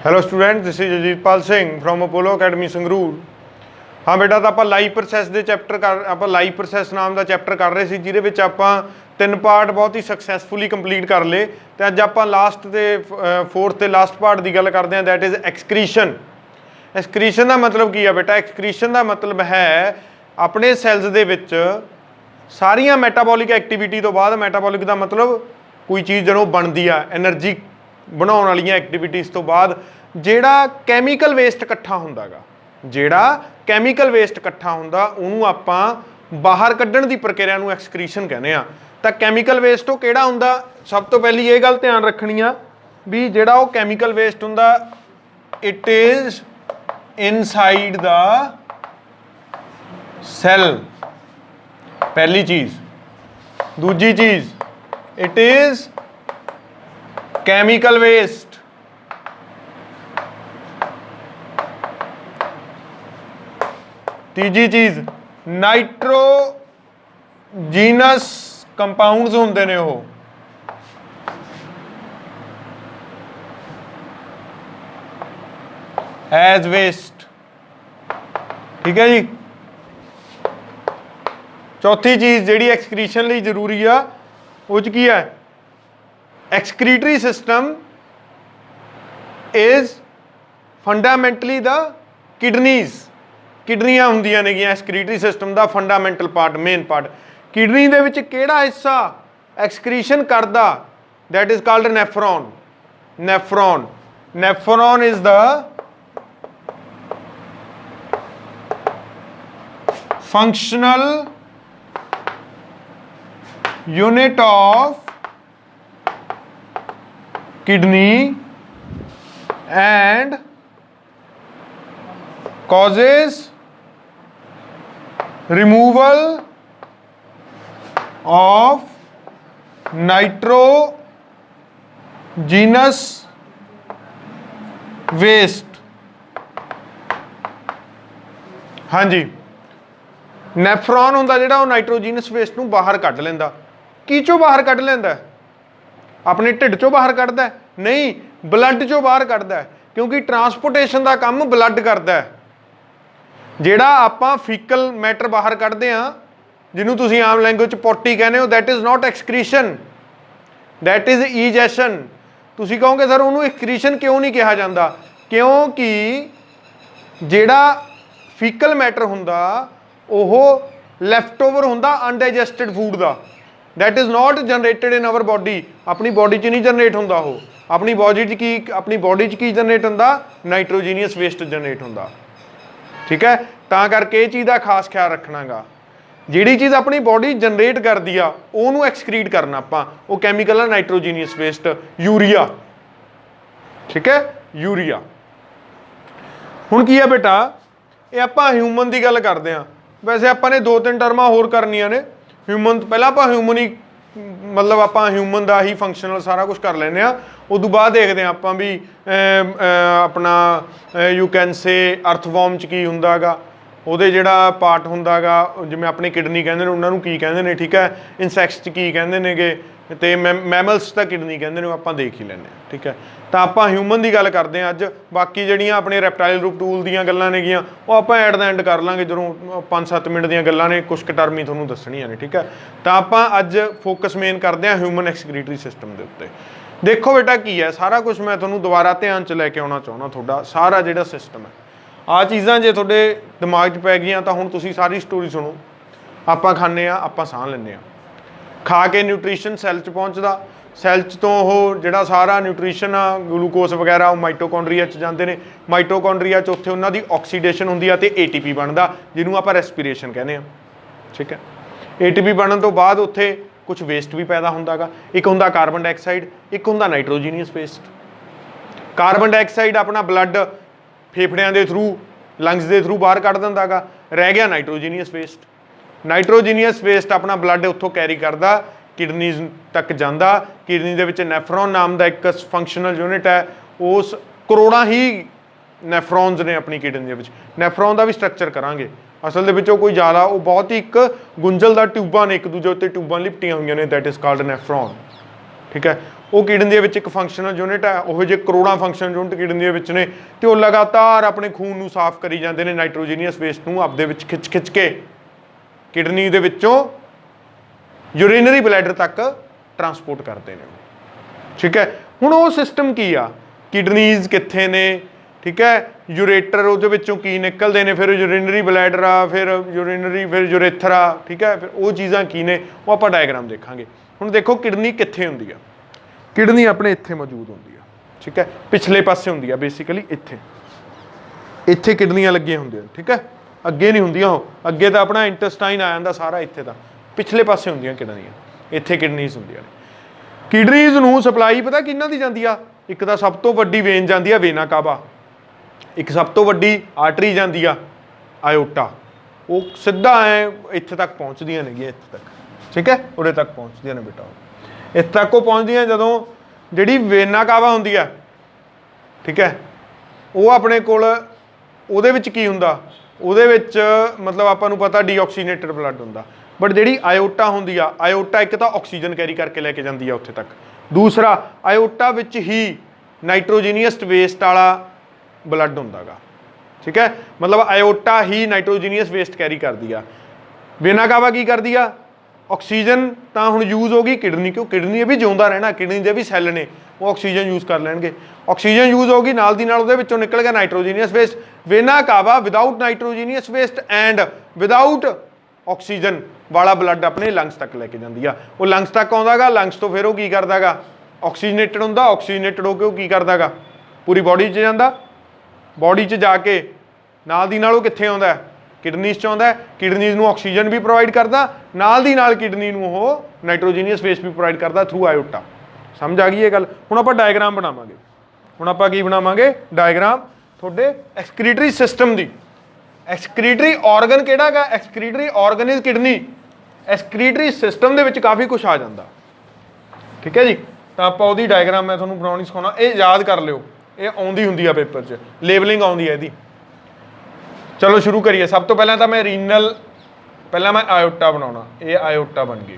Hello student, this is Ajitpal Singh from Apollo academy Sangrur. हाँ बेटा, तो आप लाइव प्रोसैस के चैप्टर आप लाइव प्रोसैस नाम का चैप्टर कर रहे थे, जिहदे आप 3 पार्ट बहुत ही सक्सैसफुली कंप्लीट कर ले। तो अज आप लास्ट के फोर्थ ते लास्ट पार्ट की गल करते हैं, दैट इज़ एक्सक्रीशन। एक्सक्रीशन का मतलब की है बेटा? एक्सक्रीशन का मतलब है अपने सैल्स दे विच सारिया मैटाबॉलिक एक्टिविटी तो बाद, मैटाबॉलिक का मतलब कोई चीज़ जो बनती है एनर्जी बनाने वाली एक्टिविटीज़ तो बाद जिहड़ा कैमिकल वेस्ट इकट्ठा हुंदा गा, जिहड़ा कैमिकल वेस्ट इकट्ठा हुंदा उहनूं आपां बाहर कड्ढण दी प्रक्रिया नूं एक्सक्रीशन कहने आ। तां कैमिकल वेस्ट वो किहड़ा हुंदा? सब तो पहली ये गल ध्यान रखनी आ भी जिहड़ा वो कैमिकल वेस्ट हुंदा it is inside the cell, पहली चीज़। दूजी चीज़, इट इज़ केमिकल वेस्ट। तीजी चीज, नाइट्रोजीनस कंपाउंड्स होंदे ने वो। एज वेस्ट, ठीक है जी। चौथी चीज जिहड़ी एक्सक्रीशन लई जरूरी आ वो की है? Excretory system is fundamentally the kidneys. किडनियां होंदियां ने एक्सक्रीटरी सिस्टम का fundamental part, main part. Kidney दे विच किहड़ा हिस्सा एक्सक्रीशन करदा? That is called nephron. Nephron, nephron is the functional unit of kidney and causes removal of nitrogenous waste। हाँ जी, नैफ्रॉन हुंदा जिहड़ा वो नाइट्रोजीनस वेस्ट नूं बाहर कढ लैंदा। की चों बाहर कढ लैंदा? अपने ढिड चों बाहर कढ़दा है? नहीं, ब्लड चों बाहर कढ़दा है, क्योंकि ट्रांसपोर्टेशन का काम ब्लड करता है। जिहड़ा आपां फीकल मैटर बाहर कढ़दे आ, जिन्हों तुसीं आम लैंग्वेज पोटी कहने हो, that is not excretion, that is egestion. तुसीं कहोगे सर उन्होंने एक्सक्रीशन क्यों नहीं कहा जाता? क्योंकि जिहड़ा फीकल मैटर हुंदा ओह लैफ्ट ओवर हुंदा अनडाइजैसटेड फूड का। That is not generated in our body. अपनी बॉडी च नहीं जनरेट होंदा वो। अपनी बॉडी च की, अपनी बॉडी च की जनरेट होंदा? नाइट्रोजीनियस वेस्ट जनरेट होंदा। ठीक है, तां करके ये चीज़ का खास ख्याल रखना गा। जिहड़ी चीज़ अपनी बॉडी जनरेट करती आ उहनूं एक्सक्रीट करना आपां, वो कैमिकल है नाइट्रोजीनियस वेस्ट, यूरिया। ठीक है, यूरिया। हुण की है बेटा, ये आपां ह्यूमन की गल करते हैं। वैसे आपां ने 2-3 टर्मां होर करनियां ने। ह्यूमन पहला आप ह्यूमन ही, मतलब आप ह्यूमन का ही फंक्शनल सारा कुछ कर लें। उस बाद देखते हैं आप भी अपना यू कैन से अर्थवॉर्म च की हुंदा गा, ਉਹਦੇ ਜਿਹੜਾ ਪਾर्ट ਹੁੰਦਾ ਗਾ, ਜਿਵੇਂ ਆਪਣੀ ਕਿਡਨੀ ਕਹਿੰਦੇ ਨੇ, ਉਹਨਾਂ ਨੂੰ ਕੀ ਕਹਿੰਦੇ ਨੇ? ਠੀਕ ਹੈ, ਇਨਸੈਕਟਸ 'ਚ ਕੀ ਕਹਿੰਦੇ ਨੇਗੇ, ਤੇ ਮੈਮਲਸ ਤਾਂ ਕਿਡਨੀ ਕਹਿੰਦੇ ਨੇ, ਆਪਾਂ ਦੇਖ ਹੀ ਲੈਂਦੇ ਹਾਂ। ਠੀਕ ਹੈ, ਤਾਂ ਆਪਾਂ ਹਿਊਮਨ ਦੀ ਗੱਲ ਕਰਦੇ ਹਾਂ ਅੱਜ। ਬਾਕੀ ਜਿਹੜੀਆਂ ਆਪਣੇ ਰੈਪਟਾਈਲ ਰੂਪਟੂਲ ਦੀਆਂ ਗੱਲਾਂ ਨੇਗੀਆਂ ਉਹ ਆਪਾਂ ਐਟ ਦਾ ਐਂਡ ਕਰ ਲਾਂਗੇ, ਜਦੋਂ 5-7 ਮਿੰਟ ਦੀਆਂ ਗੱਲਾਂ ਨੇ, ਕੁਛ ਕੁ ਟਰਮ ਹੀ ਤੁਹਾਨੂੰ ਦੱਸਣੀਆਂ ਨੇ। ਠੀਕ ਹੈ, ਤਾਂ ਆਪਾਂ ਅੱਜ ਫੋਕਸ ਮੇਨ ਕਰਦੇ ਹਾਂ ਹਿਊਮਨ ਐਕਸਕ੍ਰੀਟਰੀ ਸਿਸਟਮ ਦੇ ਉੱਤੇ। ਦੇਖੋ ਬੇਟਾ ਕੀ ਹੈ, ਸਾਰਾ ਕੁਛ ਮੈਂ ਤੁਹਾਨੂੰ ਦੁਬਾਰਾ ਧਿਆਨ 'ਚ ਲੈ ਕੇ ਆਉਣਾ ਚਾਹੁੰਦਾ। ਤੁਹਾਡਾ ਸਾਰਾ ਜਿਹੜਾ ਸਿਸਟਮ ਹੈ, ਆਹ ਚੀਜ਼ਾਂ ਜੇ ਤੁਹਾਡੇ ਦਿਮਾਗ 'ਚ ਪੈ ਗਈਆਂ ਤਾਂ ਹੁਣ ਤੁਸੀਂ ਸਾਰੀ ਸਟੋਰੀ ਸੁਣੋ। ਆਪਾਂ ਖਾਂਦੇ ਹਾਂ, ਆਪਾਂ ਸਾਹ ਲੈਂਦੇ ਹਾਂ, ਖਾ ਕੇ ਨਿਊਟ੍ਰੀਸ਼ਨ ਸੈੱਲ 'ਚ ਪਹੁੰਚਦਾ, ਸੈੱਲ 'ਚ ਤੋਂ ਉਹ ਜਿਹੜਾ ਸਾਰਾ ਨਿਊਟ੍ਰੀਸ਼ਨ ਆ, ਗਲੂਕੋਸ ਵਗੈਰਾ, ਉਹ ਮਾਈਟੋਕੌਂਡਰੀਆ 'ਚ ਜਾਂਦੇ ਨੇ। ਮਾਈਟੋਕੌਂਡਰੀਆ 'ਚ ਉੱਥੇ ਉਹਨਾਂ ਦੀ ਆਕਸੀਡੇਸ਼ਨ ਹੁੰਦੀ ਆ ਤੇ ATP ਬਣਦਾ, ਜਿਹਨੂੰ ਆਪਾਂ ਰੈਸਪੀਰੇਸ਼ਨ ਕਹਿੰਦੇ ਹਾਂ। ਠੀਕ ਹੈ, ATP ਬਣਨ ਤੋਂ ਬਾਅਦ ਉੱਥੇ ਕੁਛ ਵੇਸਟ ਵੀ ਪੈਦਾ ਹੁੰਦਾ ਗਾ। ਇੱਕ ਹੁੰਦਾ ਕਾਰਬਨ ਡਾਈਆਕਸਾਈਡ, ਇੱਕ ਹੁੰਦਾ ਨਾਈਟ੍ਰੋਜੀਨੀਅਸ ਵੇਸਟ। ਕਾਰਬਨ ਡਾਈਆਕਸਾਈਡ ਆਪਣਾ ਬਲੱਡ फेफड़ियां के थ्रू, लंग्स के थ्रू बाहर कढ़ दिंदा गा। रह गया नाइट्रोजीनियस वेस्ट। नाइट्रोजीनियस वेस्ट अपना ब्लड उत्थों कैरी करता, किडनीज तक जाता। किडनी दे विच नैफ्रॉन नाम का एक फंक्शनल यूनिट है, उस करोड़ां ही नैफ्रॉन्स ने अपनी किडनी दे विच। नैफ्रॉन का भी स्ट्रक्चर करांगे, असल दे विचों कोई ज़्यादा वो बहुत ही एक गुंझलदार ट्यूबां ने, एक दूजे उत्ते ट्यूबां लिपटियां हुई ने, दैट इज़ कॉल्ड नैफ्रॉन। ठीक है, ਉਹ ਕਿਡਨੀ ਦੇ ਵਿੱਚ ਇੱਕ ਫੰਕਸ਼ਨਲ ਯੂਨਿਟ ਹੈ, ਉਹੋ ਜਿਹੇ ਕਰੋੜਾਂ ਫੰਕਸ਼ਨਲ ਯੂਨਿਟ ਕਿਡਨੀ ਦੇ ਵਿੱਚ ਨੇ, ਤੇ ਉਹ ਲਗਾਤਾਰ ਆਪਣੇ ਖੂਨ ਨੂੰ ਸਾਫ਼ ਕਰੀ ਜਾਂਦੇ ਨੇ, ਨਾਈਟ੍ਰੋਜੀਨੀਅਸ ਵੇਸਟ ਨੂੰ ਆਪਦੇ ਵਿੱਚ ਖਿੱਚ ਕੇ ਕਿਡਨੀ ਦੇ ਵਿੱਚੋਂ ਯੂਰੀਨਰੀ ਬਲੈਡਰ ਤੱਕ ਟਰਾਂਸਪੋਰਟ ਕਰਦੇ ਨੇ। ਠੀਕ ਹੈ, ਹੁਣ ਉਹ ਸਿਸਟਮ ਕੀ ਆ, ਕਿਡਨੀਜ਼ ਕਿੱਥੇ ਨੇ, ਠੀਕ ਹੈ, ਯੂਰੇਟਰ ਉਹਦੇ ਵਿੱਚੋਂ ਕੀ ਨਿਕਲਦੇ ਨੇ, ਫਿਰ ਯੂਰੀਨਰੀ ਬਲੈਡਰ ਆ, ਫਿਰ ਯੂਰੀਨਰੀ, ਫਿਰ ਯੂਰੇਥਰਾ, ਠੀਕ ਹੈ, ਫਿਰ ਉਹ ਚੀਜ਼ਾਂ ਕੀ ਨੇ ਉਹ ਆਪਾਂ ਡਾਇਗਰਾਮ ਦੇਖਾਂਗੇ। ਹੁਣ ਦੇਖੋ ਕਿਡਨੀ ਕਿੱਥੇ ਹੁੰਦੀ ਆ, ਕਿਡਨੀ ਆਪਣੇ ਇੱਥੇ ਮੌਜੂਦ ਹੁੰਦੀ ਆ, ਠੀਕ ਹੈ, ਪਿਛਲੇ ਪਾਸੇ ਹੁੰਦੀ ਆ ਬੇਸਿਕਲੀ, ਇੱਥੇ ਕਿਡਨੀਆਂ ਲੱਗੀਆਂ ਹੁੰਦੀਆਂ, ਠੀਕ ਹੈ, ਅੱਗੇ ਨਹੀਂ ਹੁੰਦੀਆਂ ਉਹ, ਅੱਗੇ ਤਾਂ ਆਪਣਾ ਇੰਟੈਸਟਾਈਨ ਆ ਜਾਂਦਾ ਸਾਰਾ, ਇੱਥੇ ਤਾਂ ਪਿਛਲੇ ਪਾਸੇ ਹੁੰਦੀਆਂ ਕਿਡਨੀਆਂ, ਇੱਥੇ ਕਿਡਨੀਜ਼ ਹੁੰਦੀਆਂ ਨੇ। ਕਿਡਨੀਜ਼ ਨੂੰ ਸਪਲਾਈ ਪਤਾ ਕਿਹਨਾਂ ਦੀ ਜਾਂਦੀ ਆ, ਇੱਕ ਤਾਂ ਸਭ ਤੋਂ ਵੱਡੀ ਵੇਨ ਜਾਂਦੀ ਆ ਵੇਨਾ ਕਾਵਾ, ਇੱਕ ਸਭ ਤੋਂ ਵੱਡੀ ਆਰਟਰੀ ਜਾਂਦੀ ਆ ਆਇਓਟਾ, ਉਹ ਸਿੱਧਾ ਐ ਇੱਥੇ ਤੱਕ ਪਹੁੰਚਦੀਆਂ ਨੇਗੀਆਂ, ਇੱਥੇ ਤੱਕ, ਠੀਕ ਹੈ, ਉਰੇ ਤੱਕ ਪਹੁੰਚਦੀਆਂ ਨੇ ਬੇਟਾ, ਇੱਥੇ ਤੱਕ ਉਹ ਪਹੁੰਚਦੀਆਂ। ਜਦੋਂ ਜਿਹੜੀ ਵੇਨਾ ਕਾਵਾ ਹੁੰਦੀ ਆ, ਠੀਕ ਹੈ, ਉਹ ਆਪਣੇ ਕੋਲ ਉਹਦੇ ਵਿੱਚ ਕੀ ਹੁੰਦਾ, ਉਹਦੇ ਵਿੱਚ ਮਤਲਬ ਆਪਾਂ ਨੂੰ ਪਤਾ ਡੀਆਕਸੀਨੇਟਡ ਬਲੱਡ ਹੁੰਦਾ, ਬਟ ਜਿਹੜੀ ਆਇਓਟਾ ਹੁੰਦੀ ਆ, ਆਇਓਟਾ ਇੱਕ ਤਾਂ ਆਕਸੀਜਨ ਕੈਰੀ ਕਰਕੇ ਲੈ ਕੇ ਜਾਂਦੀ ਆ ਉੱਥੇ ਤੱਕ, ਦੂਸਰਾ ਆਇਓਟਾ ਵਿੱਚ ਹੀ ਨਾਈਟ੍ਰੋਜੀਨੀਅਸ ਵੇਸਟ ਵਾਲਾ ਬਲੱਡ ਹੁੰਦਾ ਗਾ, ਠੀਕ ਹੈ, ਮਤਲਬ ਆਇਓਟਾ ਹੀ ਨਾਈਟ੍ਰੋਜੀਨੀਅਸ ਵੇਸਟ ਕੈਰੀ ਕਰਦੀ ਆ। ਵੇਨਾ ਕਾਵਾ ਕੀ ਕਰਦੀ ਆ, ਆਕਸੀਜਨ ਤਾਂ ਹੁਣ ਯੂਜ਼ ਹੋ ਗਈ ਕਿਡਨੀ, ਕਿਉਂ ਕਿਡਨੀ ਵੀ ਜਿਉਂਦਾ ਰਹਿਣਾ, ਕਿਡਨੀ ਦੇ ਵੀ ਸੈੱਲ ਨੇ, ਉਹ ਆਕਸੀਜਨ ਯੂਜ਼ ਕਰ ਲੈਣਗੇ, ਆਕਸੀਜਨ ਯੂਜ਼ ਹੋ ਗਈ, ਨਾਲ ਦੀ ਨਾਲ ਉਹਦੇ ਵਿੱਚੋਂ ਨਿਕਲ ਗਿਆ nitrogenous waste. Vena cava without nitrogenous waste and without oxygen ਵਾਲਾ ਬਲੱਡ ਆਪਣੇ ਲੰਗਸ ਤੱਕ ਲੈ ਕੇ ਜਾਂਦੀ ਆ, ਉਹ ਲੰਗਸ ਤੱਕ ਆਉਂਦਾ ਗਾ, ਲੰਗਸ ਤੋਂ ਫਿਰ ਉਹ ਕੀ ਕਰਦਾ ਗਾ, ਆਕਸੀਜਨੇਟਡ ਹੁੰਦਾ, ਆਕਸੀਜਨੇਟਡ ਹੋ ਕੇ ਉਹ ਕੀ ਕਰਦਾ ਗਾ, ਪੂਰੀ ਬੋਡੀ 'ਚ ਜਾਂਦਾ, ਬੋਡੀ 'ਚ ਜਾ ਕੇ ਨਾਲ ਦੀ ਨਾਲ ਉਹ ਕਿੱਥੇ ਆਉਂਦਾ, ਕਿਡਨੀਜ਼ 'ਚ ਆਉਂਦਾ, ਕਿਡਨੀਜ਼ ਨੂੰ ਆਕਸੀਜਨ ਵੀ ਪ੍ਰੋਵਾਈਡ ਕਰਦਾ, ਨਾਲ ਦੀ ਨਾਲ ਕਿਡਨੀ ਨੂੰ ਉਹ ਨਾਈਟ੍ਰੋਜੀਨੀਅਸ ਵੇਸਟ ਵੀ ਪ੍ਰੋਵਾਈਡ ਕਰਦਾ ਥਰੂ ਆਇਓਟਾ। ਸਮਝ ਆ ਗਈ ਇਹ ਗੱਲ। ਹੁਣ ਆਪਾਂ ਡਾਇਗਰਾਮ ਬਣਾਵਾਂਗੇ, ਹੁਣ ਆਪਾਂ ਕੀ ਬਣਾਵਾਂਗੇ, ਡਾਇਗਰਾਮ ਤੁਹਾਡੇ ਐਕਸਕ੍ਰੀਟਰੀ ਸਿਸਟਮ ਦੀ। ਐਕਸਕ੍ਰੀਟਰੀ ਆਰਗਨ ਕਿਹੜਾ ਗਾ, excretory organ is kidney. Excretory system ਦੇ ਵਿੱਚ ਕਾਫੀ ਕੁਝ ਆ ਜਾਂਦਾ, ਠੀਕ ਹੈ ਜੀ। ਤਾਂ ਆਪਾਂ ਉਹਦੀ ਡਾਇਗਰਾਮ ਮੈਂ ਤੁਹਾਨੂੰ ਬਣਾਉਣੀ ਸਿਖਾਉਣਾ, ਇਹ ਯਾਦ ਕਰ ਲਿਓ, ਇਹ ਆਉਂਦੀ ਹੁੰਦੀ ਆ ਪੇਪਰ 'ਚ, ਲੇਬਲਿੰਗ ਆਉਂਦੀ ਹੈ ਇਹਦੀ। ਚਲੋ ਸ਼ੁਰੂ ਕਰੀਏ। ਸਭ ਤੋਂ ਪਹਿਲਾਂ ਤਾਂ ਮੈਂ ਰੀਨਲ, ਪਹਿਲਾਂ ਮੈਂ ਆਇਓਟਾ ਬਣਾਉਣਾ, ਇਹ ਆਇਓਟਾ ਬਣ ਗਈ,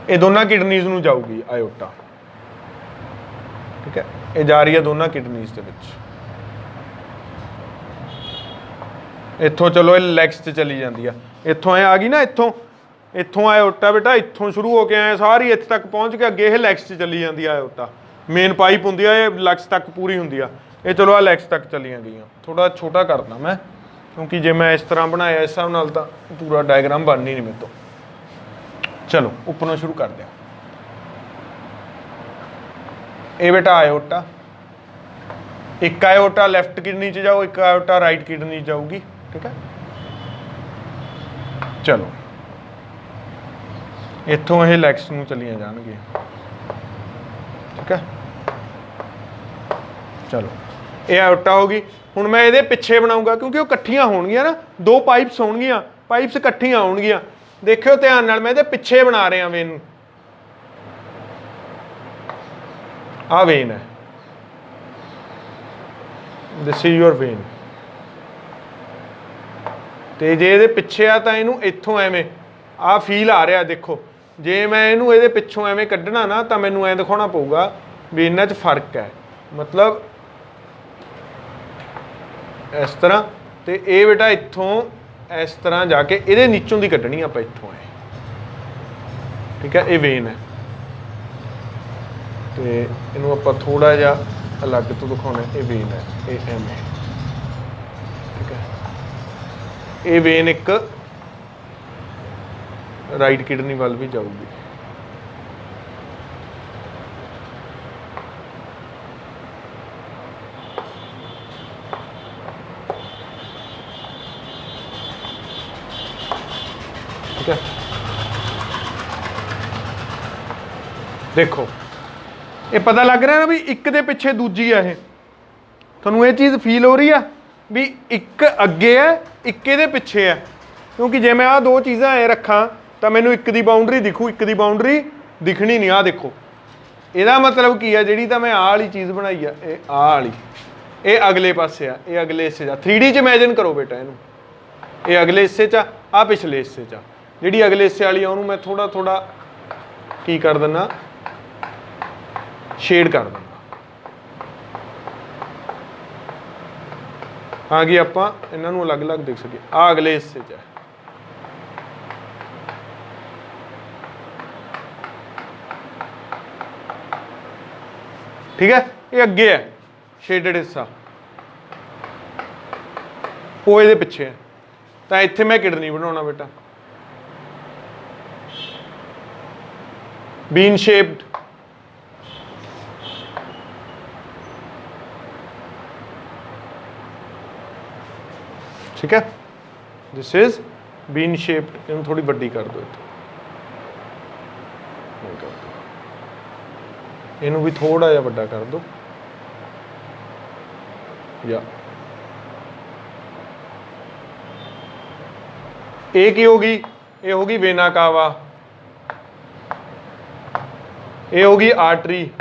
ਇਹ ਦੋਨਾਂ ਕਿਡਨੀਜ਼ ਨੂੰ ਜਾਊਗੀ ਆਇਓਟਾ, ਠੀਕ ਹੈ, ਇਹ ਜਾ ਰਹੀ ਹੈ ਦੋਨਾਂ ਕਿਡਨੀਜ਼ ਦੇ ਵਿੱਚ। ਇੱਥੋਂ ਚਲੋ ਇਹ ਲੈਗਸ 'ਚ ਚਲੀ ਜਾਂਦੀ ਆ, ਇੱਥੋਂ ਐ ਆ ਗਈ ਨਾ, ਇੱਥੋਂ ਆਇਓਟਾ ਬੇਟਾ, ਇੱਥੋਂ ਸ਼ੁਰੂ ਹੋ ਕੇ ਆਏ ਸਾਰੀ ਇੱਥੇ ਤੱਕ ਪਹੁੰਚ ਕੇ ਅੱਗੇ ਇਹ ਲੈਗਸ 'ਚ ਚਲੀ ਜਾਂਦੀ ਆ ਆਇਓਟਾ। ਮੇਨ ਪਾਈਪ ਹੁੰਦੀ ਆ, ਇਹ ਲੈਗਸ ਤੱਕ ਪੂਰੀ ਹੁੰਦੀ ਆ, ਇਹ ਚਲੋ ਆ ਲੈਗਸ ਤੱਕ ਚਲੀਆਂ ਗਈਆਂ। ਥੋੜਾ ਛੋਟਾ ਕਰਦਾ ਮੈਂ, ਕਿਉਂਕਿ ਜੇ ਮੈਂ ਇਸ ਤਰ੍ਹਾਂ ਬਣਾਇਆ ਇਸ ਹਿਸਾਬ ਨਾਲ ਤਾਂ ਪੂਰਾ ਡਾਇਗਰਾਮ ਬਣਨੀ ਨਹੀਂ ਮੇਰੇ ਤੋਂ। ਚਲੋ ਉੱਪਰੋਂ ਸ਼ੁਰੂ ਕਰਦੇ ਹਾਂ। ਇਹ ਬੇਟਾ ਆਇਓਟਾ, ਇੱਕ ਆਇਓਟਾ ਲੈਫਟ ਕਿਡਨੀ 'ਚ ਜਾਓ, ਇੱਕ ਆਇਓਟਾ ਰਾਈਟ ਕਿਡਨੀ 'ਚ ਜਾਊਗੀ, ਠੀਕ ਹੈ। ਚਲੋ ਇੱਥੋਂ ਇਹ ਲੈਗਸ ਨੂੰ ਚਲੀਆਂ ਜਾਣਗੀਆਂ, ਠੀਕ ਹੈ। ਚਲੋ ਇਹ ਆਇਓਟਾ ਹੋ ਗਈ। ਹੁਣ ਮੈਂ ਇਹਦੇ ਪਿੱਛੇ ਬਣਾਉਂਗਾ, ਕਿਉਂਕਿ ਉਹ ਇਕੱਠੀਆਂ ਹੋਣਗੀਆਂ ਨਾ, ਦੋ ਪਾਈਪਸ ਹੋਣਗੀਆਂ, ਪਾਈਪਸ ਇਕੱਠੀਆਂ ਹੋਣਗੀਆਂ। ਦੇਖਿਓ ਧਿਆਨ ਨਾਲ, ਮੈਂ ਇਹਦੇ ਪਿੱਛੇ ਬਣਾ ਰਿਹਾ ਵੇਨ ਨੂੰ, ਆਹ ਵੇਨ ਹੈ, ਦਿਸ ਇਜ਼ ਯੂਅਰ ਵੇਨ। ਤੇ ਜੇ ਇਹਦੇ ਪਿੱਛੇ ਆ ਤਾਂ ਇਹਨੂੰ ਇੱਥੋਂ ਐਵੇਂ ਆਹ ਫੀਲ ਆ ਰਿਹਾ, ਦੇਖੋ ਜੇ ਮੈਂ ਇਹਨੂੰ ਇਹਦੇ ਪਿੱਛੋਂ ਐਵੇਂ ਕੱਢਣਾ ਨਾ, ਤਾਂ ਮੈਨੂੰ ਐਂ ਦਿਖਾਉਣਾ ਪਊਗਾ ਵੀ ਇਹਨਾਂ 'ਚ ਫਰਕ ਹੈ, ਮਤਲਬ ਇਸ ਤਰ੍ਹਾਂ। ਤੇ ਇਹ ਬੇਟਾ ਇੱਥੋਂ ਇਸ ਤਰ੍ਹਾਂ ਜਾ ਕੇ ਇਹਦੇ ਨੀਚੋਂ ਦੀ ਕੱਢਣੀ ਆਪਾਂ, ਇੱਥੋਂ ਐ, ਠੀਕ ਹੈ, ਇਹ ਵੇਨ ਹੈ। ਤੇ ਇਹਨੂੰ ਆਪਾਂ ਥੋੜਾ ਜਿਹਾ ਅਲੱਗ ਤੋਂ ਦਿਖਾਉਣਾ, ਇਹ ਵੇਨ ਹੈ, ਇਹ ਐਮ ਹੈ, ਠੀਕ ਹੈ। ਇਹ ਵੇਨ ਇੱਕ ਰਾਈਟ ਕਿਡਨੀ ਵੱਲ ਵੀ ਜਾਊਗੀ, ਠੀਕ ਹੈ। ਦੇਖੋ ਇਹ ਪਤਾ ਲੱਗ ਰਿਹਾ ਨਾ ਵੀ ਇੱਕ ਦੇ ਪਿੱਛੇ ਦੂਜੀ ਆ, ਇਹ ਤੁਹਾਨੂੰ ਇਹ ਚੀਜ਼ ਫੀਲ ਹੋ ਰਹੀ ਆ ਵੀ ਇੱਕ ਅੱਗੇ ਹੈ, ਇੱਕ ਇਹਦੇ ਪਿੱਛੇ ਹੈ। ਕਿਉਂਕਿ ਜੇ ਮੈਂ ਆਹ ਦੋ ਚੀਜ਼ਾਂ ਐ ਰੱਖਾਂ ਤਾਂ ਮੈਨੂੰ ਇੱਕ ਦੀ ਬਾਉਂਡਰੀ ਦਿਖੂ, ਇੱਕ ਦੀ ਬਾਉਂਡਰੀ ਦਿਖਣੀ ਨਹੀਂ। ਆਹ ਦੇਖੋ, ਇਹਦਾ ਮਤਲਬ ਕੀ ਆ, ਜਿਹੜੀ ਤਾਂ ਮੈਂ ਆਹ ਵਾਲੀ ਚੀਜ਼ ਬਣਾਈ ਆ, ਇਹ ਆਹ ਵਾਲੀ, ਇਹ ਅਗਲੇ ਪਾਸੇ ਆ, ਇਹ ਅਗਲੇ ਹਿੱਸੇ 'ਚ ਆ। 3D 'ਚ ਇਮੈਜਿਨ ਕਰੋ ਬੇਟਾ ਇਹਨੂੰ, ਇਹ ਅਗਲੇ ਹਿੱਸੇ 'ਚ ਆ, ਆਹ ਪਿਛਲੇ ਹਿੱਸੇ 'ਚ ਆ। ਜਿਹੜੀ ਅਗਲੇ ਹਿੱਸੇ ਵਾਲੀ ਆ ਉਹਨੂੰ ਮੈਂ ਥੋੜਾ ਥੋੜਾ की कर देना, शेड कर देना। आ गई आप इन्हों अलग अलग देख सके। आ अगले हिस्से च है, ठीक है, ये अगे है शेडेड हिस्सा, वो ये पिछे है। तो इत्थे मैं किडनी बनाना बेटा, बीन शेप्ड, ठीक है, दिस इज बीन शेप्ड। इन थोड़ी बड़ी कर दो, इनू भी थोड़ा जिहा बड़ा कर दो, या ये की होगी, ये होगी वेना कावा, ये होगी आर्टरी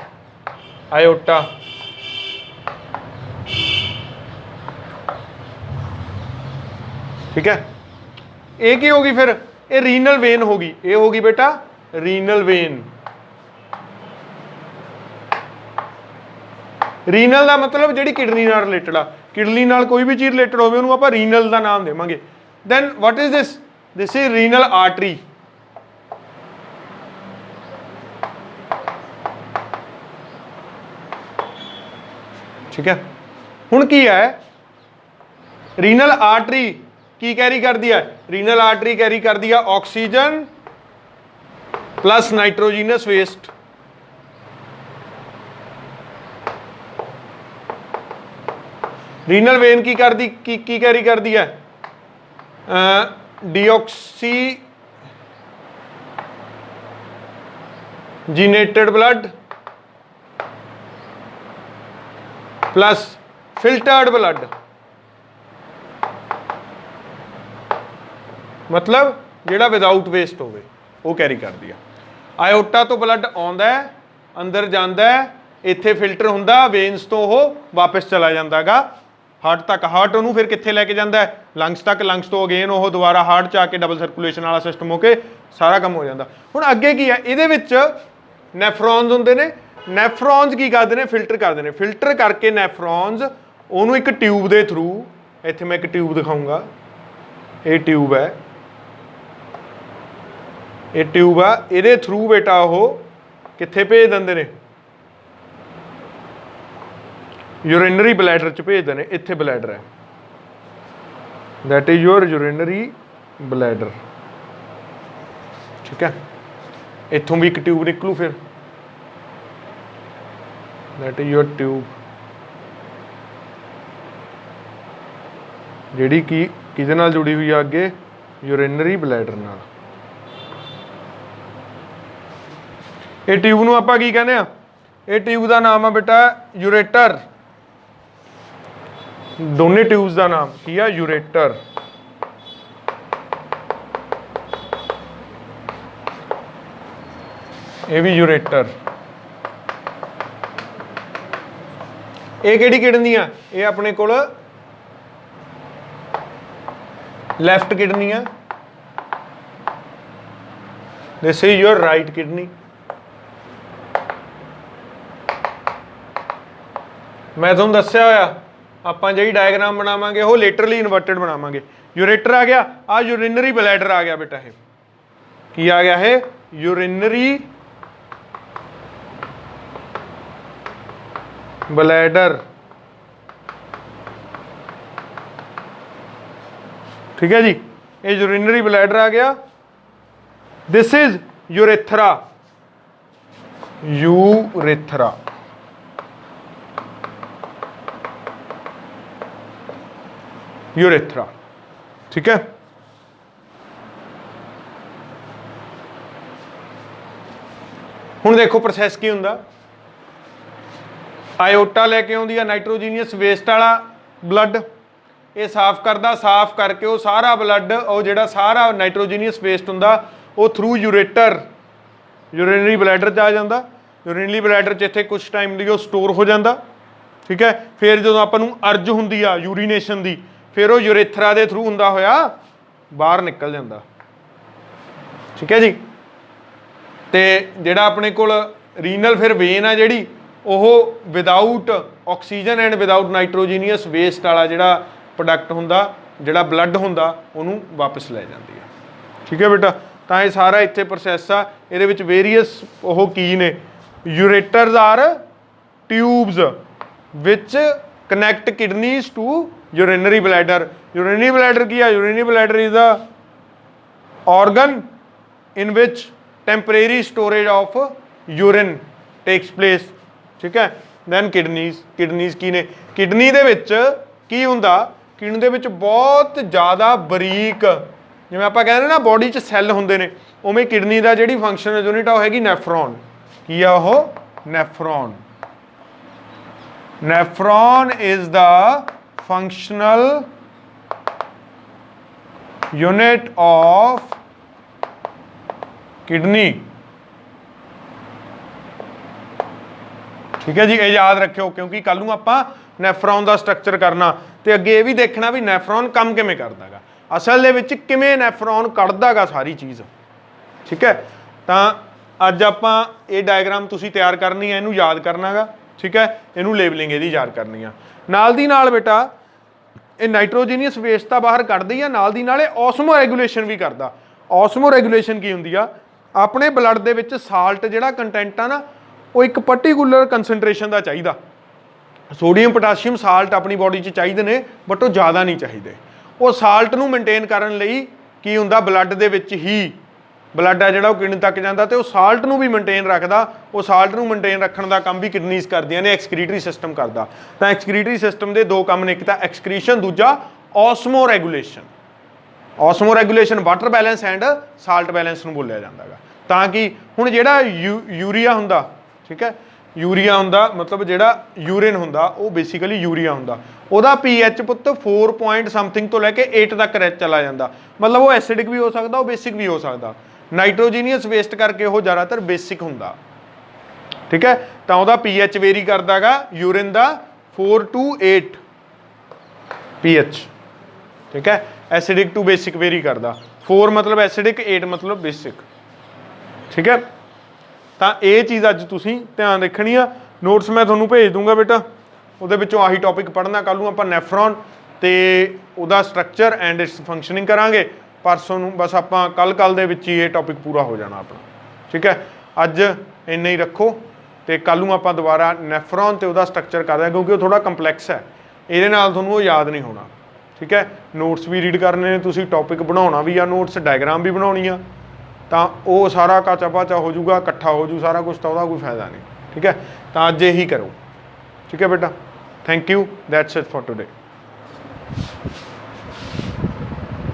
आयोटा, ठीक है। ये की होगी फिर, ये रीनल वेन होगी, ये होगी बेटा रीनल वेन। रीनल का मतलब जी किडनी नाल रिलेटेड आ, किडनी नाल कोई भी चीज़ रिलेटेड होवे उहनूं आपां रीनल का नाम देवांगे। Then what is this, this is renal artery, ठीक है। हुण की है, रीनल आर्टरी की कैरी कर दिया, रीनल आर्टरी कैरी कर दिया oxygen plus nitrogenous waste, renal vein की कर दी, की कैरी कर दिया deoxygenated blood plus filtered blood, मतलब जिहड़ा विदाउट वेस्ट होवे वो कैरी कर दिया। आयोटा तो ब्लड आउंदा है, अंदर जांदा है, इत्थे फिल्टर हुंदा, वेन्स तो वो वापस चला जांदा गा हार्ट तक, हार्ट उन्होंने फिर कित्थे लैके जांदा है, लंग्स तक, लंग्स तो अगेन वो दोबारा हार्ट च आके डबल सर्कुलेशन वाला सिस्टम होके सारा काम हो जाता। हुण अगे की है, इहदे विच नैफ्रॉन्स हुंदे ने, नैफ्रॉन्स की करते हैं, फिल्टर करते हैं, फिल्टर करके नैफ्रॉन्स उन्होंने एक ट्यूब के थ्रू, इत्थे मैं एक ट्यूब दिखाऊंगा, ये ट्यूब है, ये ट्यूब आ, ये थ्रू बेटा वो कित्थे भेज देंदे ने, यूरिनरी ब्लैडर च भेजते हैं, इत्थे ब्लैडर है, that is your urinary bladder, ठीक है। इत्थों भी एक ट्यूब निकलू फिर, दैट इज योर ट्यूब, जिहड़ी कि किहदे नाल जुड़ी हुई है अगे, यूरिनरी ब्लैडर नाल। ये ट्यूब नूं आपां की कहने आ, ये ट्यूब का नाम है बेटा यूरेटर, दोने ट्यूब्स का नाम की है यूरेटर, ये भी यूरेटर। ये किहड़ी किडनी है, ये अपने कोल लैफ्ट किडनी है, this is your right kidney. मैं तुहानूं दस्सिया होया आपां जिहड़ी डायग्राम बनावांगे वो लेटरली इनवर्टेड बनावांगे। यूरेटर आ गया, आ यूरिनरी ब्लैडर आ गया बेटा, है की आ गया है यूरिनरी ब्लैडर, ठीक है जी। ये यूरिनरी ब्लैडर आ गया, this is urethra, urethra, urethra, ठीक है। हुण देखो प्रोसैस की हुंदा, आयोटा लैके आउंदी है नाइट्रोजीनियस वेस्ट वाला ब्लड, ये साफ करदा, साफ करके वो सारा ब्लड और जिहड़ा सारा नाइट्रोजीनियस वेस्ट हुंदा वो थ्रू यूरेटर यूरिनरी ब्लैडर च आ जांदा, यूरिनरी ब्लैडर च इत्थे कुछ टाइम लई स्टोर हो जांदा, ठीक है। फिर जो आपां नूं अर्ज हुंदी आ यूरीनेशन दी, फिर वो यूरेथ्रा के थ्रू हुंदा होया बाहर निकल जाता, ठीक है जी। ਤੇ ਜਿਹੜਾ ਆਪਣੇ ਕੋਲ ਰੀਨਲ ਫਿਰ ਵੇਨ ਆ ਜਿਹੜੀ ਉਹ without oxygen and without nitrogenous waste ਵਾਲਾ ਜਿਹੜਾ ਪ੍ਰੋਡਕਟ ਹੁੰਦਾ, ਜਿਹੜਾ ਬਲੱਡ ਹੁੰਦਾ, ਉਹਨੂੰ ਵਾਪਸ ਲੈ ਜਾਂਦੀ ਆ। ਠੀਕ ਹੈ ਬੇਟਾ, ਤਾਂ ਇਹ ਸਾਰਾ ਇੱਥੇ ਪ੍ਰੋਸੈਸ ਆ। ਇਹਦੇ ਵਿੱਚ ਵੇਰੀਅਸ ਉਹ ਕੀ ਨੇ, ureters are tubes which connect kidneys to urinary bladder. Urinary bladder ਕੀ ਆ? Urinary bladder is a organ in which temporary storage of urine takes place। ਠੀਕ ਹੈ, then kidneys ਕੀ ਨੇ? ਕਿਡਨੀ ਦੇ ਵਿੱਚ ਕੀ ਹੁੰਦਾ? ਕਿਡਨੀ ਦੇ ਵਿੱਚ ਬਹੁਤ ਜ਼ਿਆਦਾ ਬਰੀਕ, ਜਿਵੇਂ ਆਪਾਂ ਕਹਿੰਦੇ ਨਾ ਬੋਡੀ 'ਚ ਸੈੱਲ ਹੁੰਦੇ ਨੇ, ਉਵੇਂ ਕਿਡਨੀ ਦਾ ਜਿਹੜੀ ਫੰਕਸ਼ਨਲ ਯੂਨਿਟ ਆ ਉਹ ਹੈਗੀ ਨੈਫਰੋਨ। ਕੀ ਆ ਉਹ? Nephron. Nephron is the functional unit of kidney. ਠੀਕ ਹੈ ਜੀ, ਇਹ ਯਾਦ ਰੱਖਿਓ ਕਿਉਂਕਿ ਕੱਲ ਨੂੰ ਆਪਾਂ ਨੈਫਰੋਨ ਦਾ ਸਟਰਕਚਰ ਕਰਨਾ ਤੇ ਅੱਗੇ ਇਹ ਵੀ ਦੇਖਣਾ ਵੀ ਨੈਫਰੋਨ ਕੰਮ ਕਿਵੇਂ ਕਰਦਾ ਗਾ, ਅਸਲ ਦੇ ਵਿੱਚ ਕਿਵੇਂ ਨੈਫਰੋਨ ਕੱਢਦਾ ਗਾ ਸਾਰੀ ਚੀਜ਼। ਠੀਕ ਹੈ, ਤਾਂ ਅੱਜ ਆਪਾਂ ਇਹ ਡਾਇਗਰਾਮ ਤੁਸੀਂ ਤਿਆਰ ਕਰਨੀ ਹੈ, ਇਹਨੂੰ ਯਾਦ ਕਰਨਾ ਗਾ। ਠੀਕ ਹੈ, ਇਹਨੂੰ ਲੇਬਲਿੰਗ ਇਹਦੀ ਯਾਦ ਕਰਨੀ ਆ। ਨਾਲ ਦੀ ਨਾਲ ਬੇਟਾ ਇਹ ਨਾਈਟ੍ਰੋਜੀਨੀਅਸ ਵੇਸਟ ਤਾਂ ਬਾਹਰ ਕੱਢਦੀ ਆ, ਨਾਲ ਦੀ ਨਾਲ ਇਹ ਔਸਮੋ ਰੈਗੂਲੇਸ਼ਨ ਵੀ ਕਰਦਾ। ਔਸਮੋ ਰੈਗੂਲੇਸ਼ਨ ਕੀ ਹੁੰਦੀ ਆ? ਆਪਣੇ ਬਲੱਡ ਦੇ ਵਿੱਚ ਸਾਲਟ ਜਿਹੜਾ ਕੰਟੈਂਟ ਆ ਨਾ, ਉਹ ਇੱਕ ਪਰਟੀਕੂਲਰ ਕੰਸਨਟ੍ਰੇਸ਼ਨ ਦਾ ਚਾਹੀਦਾ। ਸੋਡੀਅਮ ਪੋਟਾਸ਼ੀਅਮ ਸਾਲਟ ਆਪਣੀ ਬੋਡੀ 'ਚ ਚਾਹੀਦੇ ਨੇ, ਬਟ ਉਹ ਜ਼ਿਆਦਾ ਨਹੀਂ ਚਾਹੀਦੇ। ਉਹ ਸਾਲਟ ਨੂੰ ਮੇਨਟੇਨ ਕਰਨ ਲਈ ਕੀ ਹੁੰਦਾ, ਬਲੱਡ ਦੇ ਵਿੱਚ ਹੀ ਬਲੱਡ ਆ ਜਿਹੜਾ ਉਹ ਕਿਡਨੀ ਤੱਕ ਜਾਂਦਾ ਤੇ ਉਹ ਸਾਲਟ ਨੂੰ ਵੀ ਮੇਨਟੇਨ ਰੱਖਦਾ। ਉਹ ਸਾਲਟ ਨੂੰ ਮੇਨਟੇਨ ਰੱਖਣ ਦਾ ਕੰਮ ਵੀ ਕਿਡਨੀਜ਼ ਕਰਦੀਆਂ ਨੇ, ਐਕਸਕ੍ਰੀਟਰੀ ਸਿਸਟਮ ਕਰਦਾ। ਤਾਂ ਐਕਸਕ੍ਰੀਟਰੀ ਸਿਸਟਮ ਦੇ ਦੋ ਕੰਮ ਨੇ, ਇੱਕ ਤਾਂ ਐਕਸਕ੍ਰੀਸ਼ਨ, ਦੂਜਾ osmoregulation. Osmoregulation water balance and salt balance ਨੂੰ ਬੋਲਿਆ ਜਾਂਦਾ ਗਾ। ਤਾਂ ਕਿ ਹੁਣ ਜਿਹੜਾ ਯੂਰੀਆ ਹੁੰਦਾ, ਠੀਕ ਹੈ, ਯੂਰੀਆ ਹੁੰਦਾ ਮਤਲਬ ਜਿਹੜਾ ਯੂਰਿਨ ਹੁੰਦਾ ਉਹ ਬੇਸਿਕਲੀ ਯੂਰੀਆ ਹੁੰਦਾ, ਉਹਦਾ pH ਪੁੱਤ 4 ਪੁਆਇੰਟ ਸਮਥਿੰਗ ਤੋਂ ਲੈ ਕੇ 8 ਤੱਕ ਚਲਾ ਜਾਂਦਾ। ਮਤਲਬ ਉਹ ਐਸਿਡਿਕ ਵੀ ਹੋ ਸਕਦਾ, ਉਹ ਬੇਸਿਕ ਵੀ ਹੋ ਸਕਦਾ। ਨਾਈਟ੍ਰੋਜੀਨੀਅਸ ਵੇਸਟ ਕਰਕੇ ਉਹ ਜ਼ਿਆਦਾਤਰ ਬੇਸਿਕ ਹੁੰਦਾ। ਠੀਕ ਹੈ, ਤਾਂ ਉਹਦਾ pH ਵੇਰੀ ਕਰਦਾ ਗਾ ਯੂਰਿਨ ਦਾ 4 to 8 pH। ਠੀਕ ਹੈ, ਐਸਿਡਿਕ ਟੂ ਬੇਸਿਕ ਵੇਰੀ ਕਰਦਾ। 4 ਮਤਲਬ ਐਸਿਡਿਕ, 8 ਮਤਲਬ ਬੇਸਿਕ। ਠੀਕ ਹੈ, ਤਾਂ ਇਹ ਚੀਜ਼ ਅੱਜ ਤੁਸੀਂ ਧਿਆਨ ਰੱਖਣੀ ਆ। ਨੋਟਸ ਮੈਂ ਤੁਹਾਨੂੰ ਭੇਜ ਦੂੰਗਾ ਬੇਟਾ, ਉਹਦੇ ਵਿੱਚੋਂ ਆਹੀ ਟੌਪਿਕ ਪੜ੍ਹਨਾ। ਕੱਲ੍ਹ ਨੂੰ ਆਪਾਂ ਨੈਫਰੋਨ ਤੇ ਉਹਦਾ ਸਟਰਕਚਰ ਐਂਡ ਇਟਸ ਫੰਕਸ਼ਨਿੰਗ ਕਰਾਂਗੇ। ਪਰਸੋਂ ਨੂੰ ਬਸ ਆਪਾਂ ਕੱਲ੍ਹ ਦੇ ਵਿੱਚ ਹੀ ਇਹ ਟੌਪਿਕ ਪੂਰਾ ਹੋ ਜਾਣਾ ਆਪਣਾ। ਠੀਕ ਹੈ, ਅੱਜ ਇੰਨਾ ਹੀ ਰੱਖੋ ਤੇ ਕੱਲ੍ਹ ਨੂੰ ਆਪਾਂ ਦੁਬਾਰਾ ਨੈਫਰੋਨ ਤੇ ਉਹਦਾ ਸਟਰਕਚਰ ਕਰਦੇ ਕਿਉਂਕਿ ਉਹ ਥੋੜਾ ਕੰਪਲੈਕਸ ਹੈ, ਇਹਦੇ ਨਾਲ ਤੁਹਾਨੂੰ ਉਹ ਯਾਦ ਨਹੀਂ ਹੋਣਾ। ਠੀਕ ਹੈ, ਨੋਟਸ ਵੀ ਰੀਡ ਕਰਨੇ ਨੇ ਤੁਸੀਂ, ਟੌਪਿਕ ਬਣਾਉਣਾ ਵੀ ਆ, ਨੋਟਸ ਡਾਇਗਰਾਮ ਵੀ ਬਣਾਉਣੀ ਆ, ਤਾਂ ਉਹ ਸਾਰਾ ਕਾਚਾ ਪਾਚਾ ਹੋ ਜਾਊਗਾ, ਇਕੱਠਾ ਹੋ ਜੂ ਸਾਰਾ ਕੁਝ, ਤਾਂ ਉਹਦਾ ਕੋਈ ਫਾਇਦਾ ਨਹੀਂ। ਠੀਕ ਹੈ, ਤਾਂ ਅੱਜ ਇਹੀ ਕਰੋ। ਠੀਕ ਹੈ ਬੇਟਾ, thank you, that's it for today.